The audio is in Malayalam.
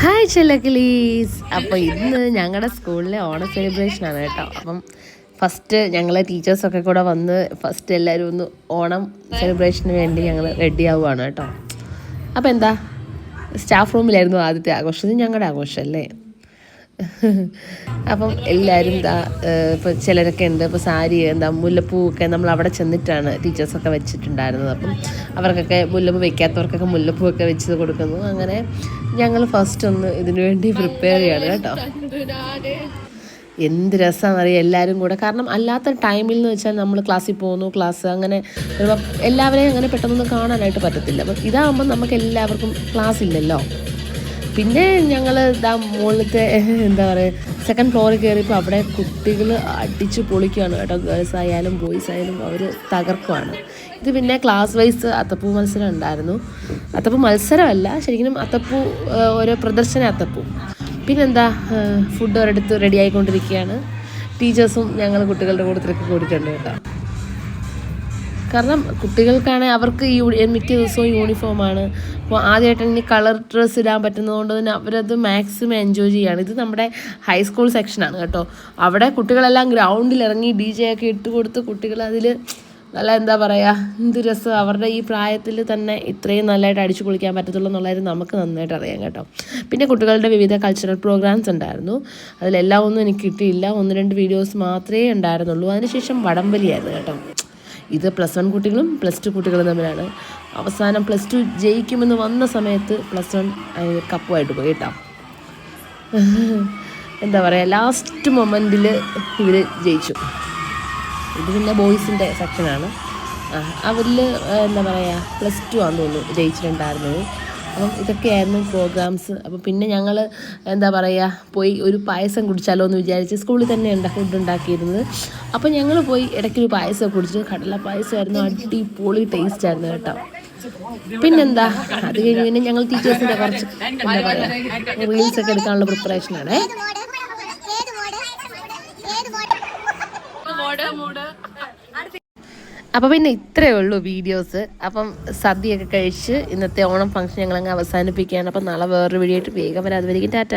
ഹായ് ചെല്ലക്കിളീസ്. അപ്പോൾ ഇന്ന് ഞങ്ങളുടെ സ്കൂളിലെ ഓണം സെലിബ്രേഷനാണ് കേട്ടോ. അപ്പം ഫസ്റ്റ് ഞങ്ങൾ ടീച്ചേഴ്സൊക്കെ കൂടെ വന്ന് ഫസ്റ്റ് എല്ലാവരും ഒന്ന് ഓണം സെലിബ്രേഷന് വേണ്ടി ഞങ്ങൾ റെഡി ആവുകയാണ് കേട്ടോ. അപ്പോൾ എന്താ സ്റ്റാഫ് റൂമിലായിരുന്നു ആദ്യത്തെ ആഘോഷം. ഇത് ഞങ്ങളുടെ ആഘോഷമല്ലേ. അപ്പം എല്ലാവരും ഇപ്പോൾ ചിലരൊക്കെ ഉണ്ട്, ഇപ്പോൾ സാരി മുല്ലപ്പൂവൊക്കെ നമ്മൾ അവിടെ ചെന്നിട്ടാണ് ടീച്ചേഴ്സൊക്കെ വെച്ചിട്ടുണ്ടായിരുന്നത്. അപ്പം അവർക്കൊക്കെ മുല്ലപ്പൂ വെക്കാത്തവർക്കൊക്കെ മുല്ലപ്പൂവൊക്കെ വെച്ച് കൊടുക്കുന്നു. അങ്ങനെ ഞങ്ങൾ ഫസ്റ്റ് ഒന്ന് ഇതിനു വേണ്ടി പ്രിപ്പയർ ചെയ്യാണ് കേട്ടോ. എന്ത് രസമാണെന്നറിയാം എല്ലാവരും കൂടെ. കാരണം അല്ലാത്ത ടൈമിൽ എന്ന് വെച്ചാൽ നമ്മൾ ക്ലാസ്സിൽ പോകുന്നു, ക്ലാസ് അങ്ങനെ എല്ലാവരെയും അങ്ങനെ പെട്ടെന്നൊന്നും കാണാനായിട്ട് പറ്റത്തില്ല. അപ്പം ഇതാകുമ്പം നമുക്ക് എല്ലാവർക്കും ക്ലാസ് ഇല്ലല്ലോ. പിന്നെ ഞങ്ങൾ മുകളിലത്തെ എന്താ പറയുക സെക്കൻഡ് ഫ്ലോറിൽ കയറിയപ്പോൾ അവിടെ കുട്ടികൾ അടിച്ച് പൊളിക്കുകയാണ് കേട്ടോ. ഗേൾസ് ആയാലും ബോയ്സ് ആയാലും അവർ തകർക്കുവാണ്. ഇത് പിന്നെ ക്ലാസ് വൈസ് അത്തപ്പൂ മത്സരം ഉണ്ടായിരുന്നു. അത്തപ്പൂ മത്സരമല്ല, ശരിക്കും അത്തപ്പൂ ഓരോ പ്രദർശന അത്തപ്പൂ. പിന്നെന്താ ഫുഡ് ഒരിടത്ത് റെഡി ആയിക്കൊണ്ടിരിക്കുകയാണ്. ടീച്ചേഴ്സും ഞങ്ങൾ കുട്ടികളുടെ കൂട്ടത്തിലൊക്കെ കൂടിയിട്ടുണ്ട് കേട്ടോ. കാരണം കുട്ടികൾക്കാണെങ്കിൽ അവർക്ക് മിക്ക ദിവസവും യൂണിഫോമാണ്. അപ്പോൾ ആദ്യമായിട്ട് ഇനി കളർ ഡ്രസ്സ് ഇടാൻ പറ്റുന്നതുകൊണ്ട് തന്നെ അവരത് മാക്സിമം എൻജോയ് ചെയ്യുകയാണ്. ഇത് നമ്മുടെ ഹൈസ്കൂൾ സെക്ഷനാണ് കേട്ടോ. അവിടെ കുട്ടികളെല്ലാം ഗ്രൗണ്ടിൽ ഇറങ്ങി DJ ഒക്കെ ഇട്ട് കൊടുത്ത് കുട്ടികൾ അതിൽ നല്ല എന്താ പറയുക, എന്ത് രസം. അവരുടെ ഈ പ്രായത്തിൽ തന്നെ ഇത്രയും നല്ലതായിട്ട് അടിച്ചു പൊളിക്കാൻ പറ്റത്തുള്ളൂ എന്നുള്ളത് നമുക്ക് നന്നായിട്ട് അറിയാം കേട്ടോ. പിന്നെ കുട്ടികളുടെ വിവിധ കൾച്ചറൽ പ്രോഗ്രാംസ് ഉണ്ടായിരുന്നു. അതിലെല്ലാം ഒന്നും എനിക്ക് കിട്ടിയില്ല, 1-2 വീഡിയോസ് മാത്രമേ ഉണ്ടായിരുന്നുള്ളൂ. അതിനുശേഷം വടംവലിയായിരുന്നു കേട്ടോ. ഇത് +1 കുട്ടികളും +2 കുട്ടികളും തമ്മിലാണ്. അവസാനം +2 ജയിക്കുമെന്ന് വന്ന സമയത്ത് +1 കപ്പുമായിട്ട് പോയി കേട്ടോ. എന്താ പറയുക, ലാസ്റ്റ് മൊമെൻറ്റിൽ ഇവർ ജയിച്ചു. ഇത് പിന്നെ ബോയ്സിൻ്റെ സെക്ഷനാണ്. അവരിൽ എന്താ പറയുക +2 ആണെന്ന് തോന്നുന്നു ജയിച്ചിട്ടുണ്ടായിരുന്നത്. അപ്പം ഇതൊക്കെയായിരുന്നു പ്രോഗ്രാംസ്. അപ്പോൾ പിന്നെ ഞങ്ങൾ എന്താ പറയുക പോയി ഒരു പായസം കുടിച്ചാലോ എന്ന് വിചാരിച്ച്, സ്കൂളിൽ തന്നെ ഫുഡ് ഉണ്ടാക്കിയിരുന്നത്. അപ്പോൾ ഞങ്ങൾ പോയി ഇടയ്ക്കൊരു പായസം കുടിച്ച്, കടല പായസമായിരുന്നു, അടിപൊളി ടേസ്റ്റ് ആയിരുന്നു കേട്ടോ. പിന്നെന്താ അത് കഴിഞ്ഞ് പിന്നെ ഞങ്ങൾ ടീച്ചേഴ്സിൻ്റെ കുറച്ച് എന്താ പറയുക റീൽസൊക്കെ എടുക്കാനുള്ള പ്രിപ്പറേഷനാണ്. അപ്പോൾ പിന്നെ ഇത്രയേ ഉള്ളൂ വീഡിയോസ്. അപ്പം സദ്യയൊക്കെ കഴിച്ച് ഇന്നത്തെ ഓണം ഫംഗ്ഷൻ ഞങ്ങളങ്ങ് അവസാനിപ്പിക്കുകയാണ്. അപ്പം നാളെ വേറൊരു വീഡിയോ ആയിട്ട് വേഗം വരാതെ വരികയും ടാറ്റ.